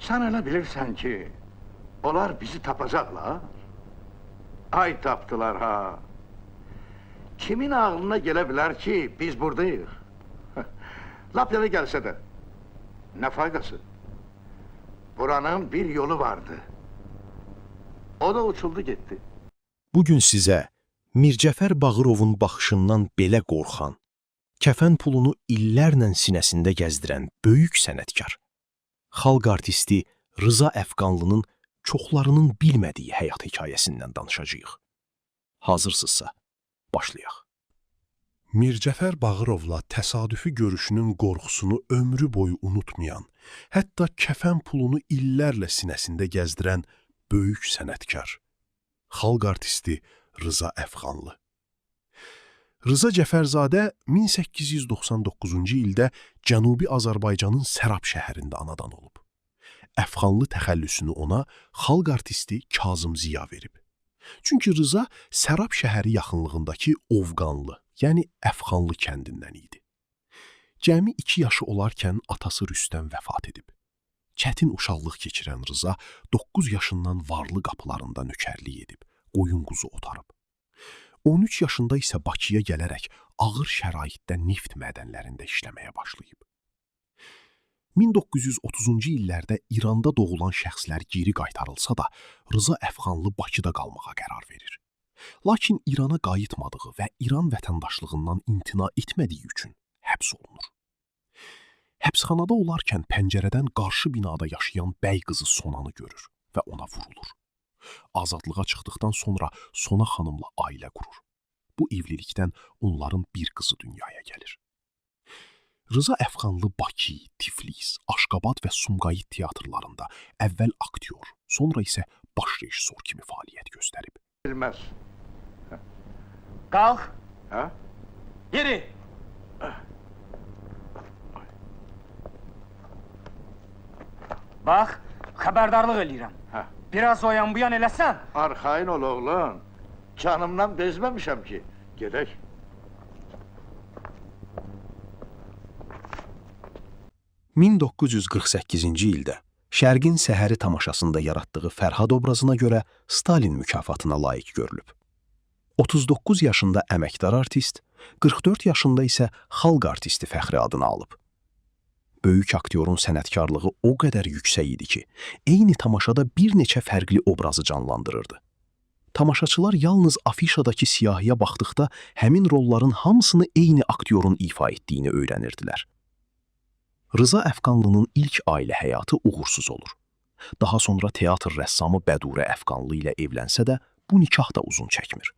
Sen elə bilirsən ki, onlar bizi tapacaqlar? Ay tapdılar ha. Kimin ağlına gələ bilər ki, biz buradayıq? Lap yana gəlsə də, nə faydası? Buranın bir yolu vardı. O da uçuldu getdi. Bugün sizə Mircəfər Bağırovun baxışından belə qorxan, kəfən pulunu illərlə sinəsində gəzdirən böyük sənətkar, xalq artisti Rıza Əfqanlının çoxlarının bilmədiyi həyat hekayəsindən danışacağıq. Hazırsınızsa, başlayaq. Mircəfər Bağırovla təsadüfi görüşünün qorxusunu ömrü boyu unutmayan, hətta kəfən pulunu illərlə sinəsində gəzdirən böyük sənətkar, xalq artisti Rıza Əfqanlı. Rıza Cəfərzadə 1899-cu ildə Cənubi Azərbaycanın Sərab şəhərində anadan olub. Əfqanlı təxəllüsünü ona xalq artisti Kazım Ziya verib. Çünki Rıza Sərab şəhəri yaxınlığındakı Ovqanlı, yəni Əfqanlı kəndindən idi. Cəmi 2 yaşı olarkən atası Rüstəm vəfat edib. Çətin uşaqlıq keçirən Rıza 9 yaşından varlı qapılarında nökərlik edib, qoyun quzu otarıb. 13 yaşında isə Bakıya gələrək ağır şəraitdə neft mədənlərində işləməyə başlayıb. 1930-cu illərdə İranda doğulan şəxslər geri qaytarılsa da, Rıza Əfqanlı Bakıda qalmağa qərar verir. Lakin İrana qayıtmadığı və İran vətəndaşlığından imtina etmədiyi üçün həbs olunur. Həbsxanada olarkən pəncərədən qarşı binada yaşayan bəy qızı Sonanı görür və ona vurulur. Azadlığa çıxdıqdan sonra Sona xanımla ailə qurur. Bu evlilikdən onların bir qızı dünyaya gəlir. Rıza Əfqanlı Bakı, Tiflis, Aşqabad və Sumqayıt teatrlarında əvvəl aktyor, sonra isə baş rejissor kimi fəaliyyət göstərib. Bilməz. Qalx. Hə? Yeri. Bax, xəbərdarlıq eləyirəm. Hə. Biraz oyan buyan eləsən. Arxayın ol oğlum. Canımdan bezməmişəm ki. Gedək. ...1948-ci ildə Şərqin Səhəri tamaşasında yaratdığı Fərhad obrazına görə Stalin mükafatına layiq görülüb. 39 yaşında əməkdar artist, 44 yaşında isə xalq artisti fəxri adını alıb. Böyük aktyorun sənətkarlığı o qədər yüksək idi ki, eyni tamaşada bir neçə fərqli obrazı canlandırırdı. Tamaşaçılar yalnız afişadakı siyahıya baxdıqda həmin rolların hamısını eyni aktyorun ifa etdiyini öyrənirdilər. Rıza Əfqanlının ilk ailə həyatı uğursuz olur. Daha sonra teatr rəssamı Bədurə Əfqanlı ilə evlənsə də bu nikah da uzun çəkmir.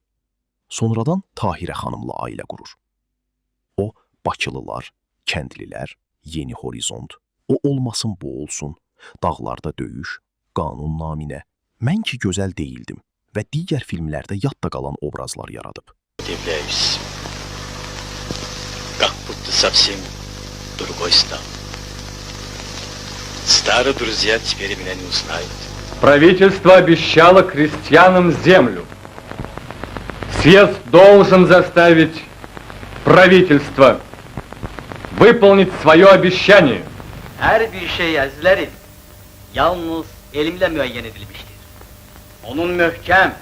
Sonradan Tahirə xanımla ailə qurur. O, Bakılılar, kəndlilər, Yeni Horizont, O olmasın bu olsun, Dağlarda döyüş, Qanun naminə, Mən ki gözəl deyildim və digər filmlərdə yadda qalan obrazlar yaradıb. Удивляюсь, как будто совсем другой стал. Старые друзья теперь меня не узнают. Правительство обещало крестьянам землю. Съезд должен заставить правительство выполнить свое обещание. Her bir şey əzizlərim, yalnız elimlə müəyyən edilmişdir. Onun möhkəm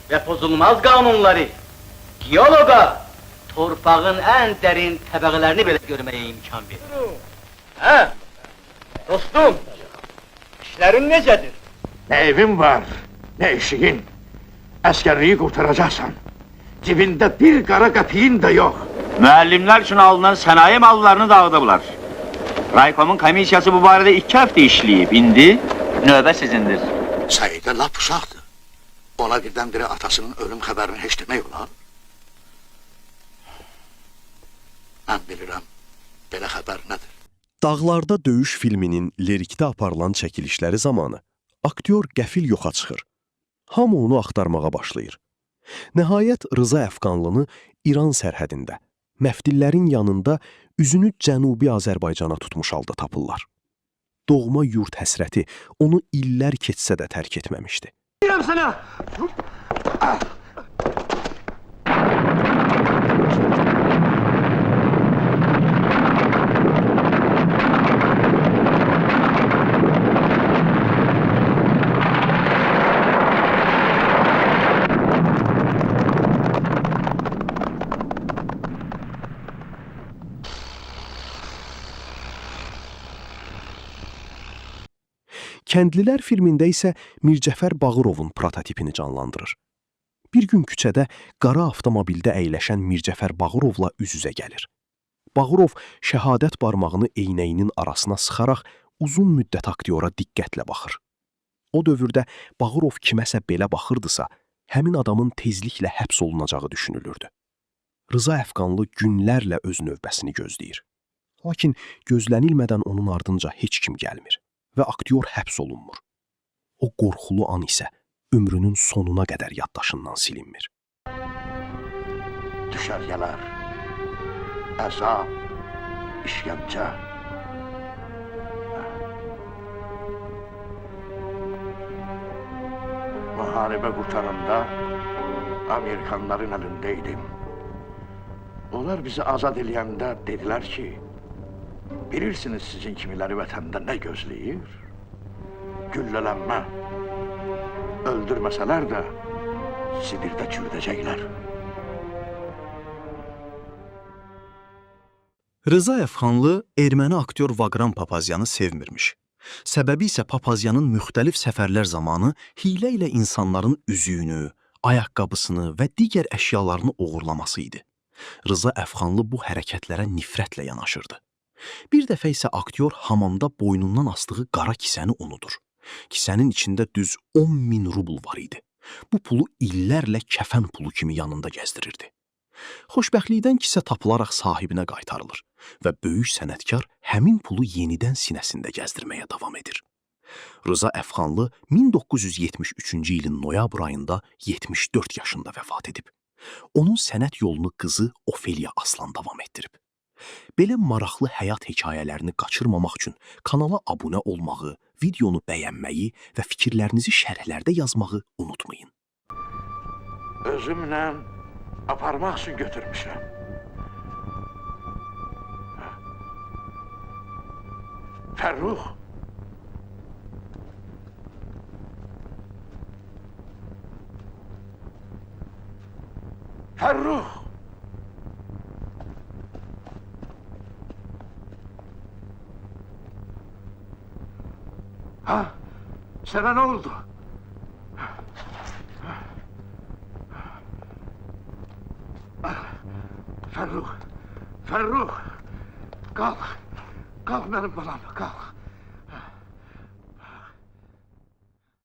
və pozulmaz qanunları geoloqa torpağın ən dərin təbəqələrini belə görməyə imkan verir. Hə, dostum, işlərin necədir? Nə evin var, nə eşiğin. Əskərliyi qurtaracaqsan. Cibində bir qara qəpiyin də yox. Müəllimlər üçün alınan sənaye mallarını dağıdıblar. Raykomun komissiyası bu barədə 2 həftə işləyib. İndi növbə sizindir. Səidə lap uşaqdır. Ona birdən-birə atasının ölüm xəbərini heç demək olar. Mən bilirəm, belə xəbər nədir? Dağlarda döyüş filminin lirikdə aparılan çəkilişləri zamanı aktyor qəfil yoxa çıxır. Hamı onu axtarmağa başlayır. Nəhayət Rıza Əfqanlını İran sərhədində, məftillərin yanında üzünü Cənubi Azərbaycana tutmuş halda tapırlar. Doğma yurt həsrəti onu illər keçsə də tərk etməmişdi. Deyirəm sənə! Kəndlilər filmində isə Mircəfər Bağırovun prototipini canlandırır. Bir gün küçədə qara avtomobildə əyləşən Mircəfər Bağırovla üz-üzə gəlir. Bağırov şəhadət barmağını eynəyinin arasına sıxaraq uzun müddət aktyora diqqətlə baxır. O dövrdə Bağırov kiməsə belə baxırdısa, həmin adamın tezliklə həbs olunacağı düşünülürdü. Rıza Əfqanlı günlərlə öz növbəsini gözləyir. Lakin gözlənilmədən onun ardınca heç kim gəlmir və aktyor həbs olunmur. O qorxulu an isə ömrünün sonuna qədər yaddaşından silinmir. Düşərgələr, əzab, işgəncə. Müharibə qurtaranda Amerikanların əlindəydim. Onlar bizi azad eləyəndə dedilər ki, bilirsiniz sizin kimiləri vətəndə nə gözləyir? Güllələnmə. Öldürməsələr də Sibirdə çürüdəcəklər. Rıza Əfqanlı erməni aktyor Vaqran Papazyanı sevmirmiş. Səbəbi isə Papazyanın müxtəlif səfərlər zamanı hiylə ilə insanların üzüyünü, ayaqqabısını və digər əşyalarını oğurlaması idi. Rıza Əfqanlı bu hərəkətlərə nifrətlə yanaşırdı. Bir dəfə isə aktyor hamamda boynundan asdığı qara kisəni unudur. Kisənin içində düz 10.000 rubl var idi. Bu pulu illərlə kəfən pulu kimi yanında gəzdirirdi. Xoşbəxtlikdən kisə tapılaraq sahibinə qaytarılır və böyük sənətkar həmin pulu yenidən sinəsində gəzdirməyə davam edir. Rıza Əfqanlı 1973-cü ilin noyabr ayında 74 yaşında vəfat edib. Onun sənət yolunu qızı Ofeliya Aslan davam etdirib. Belə maraqlı həyat hekayələrini qaçırmamaq üçün kanala abunə olmağı, videonu bəyənməyi və fikirlərinizi şərhlərdə yazmağı unutmayın. Özümlə aparmaq üçün götürmüşəm. Fərrux. Fərrux. Ha? Sənə nə oldu? Fərrux. Fərrux. Qalx. Qalx mənim balam, qalx.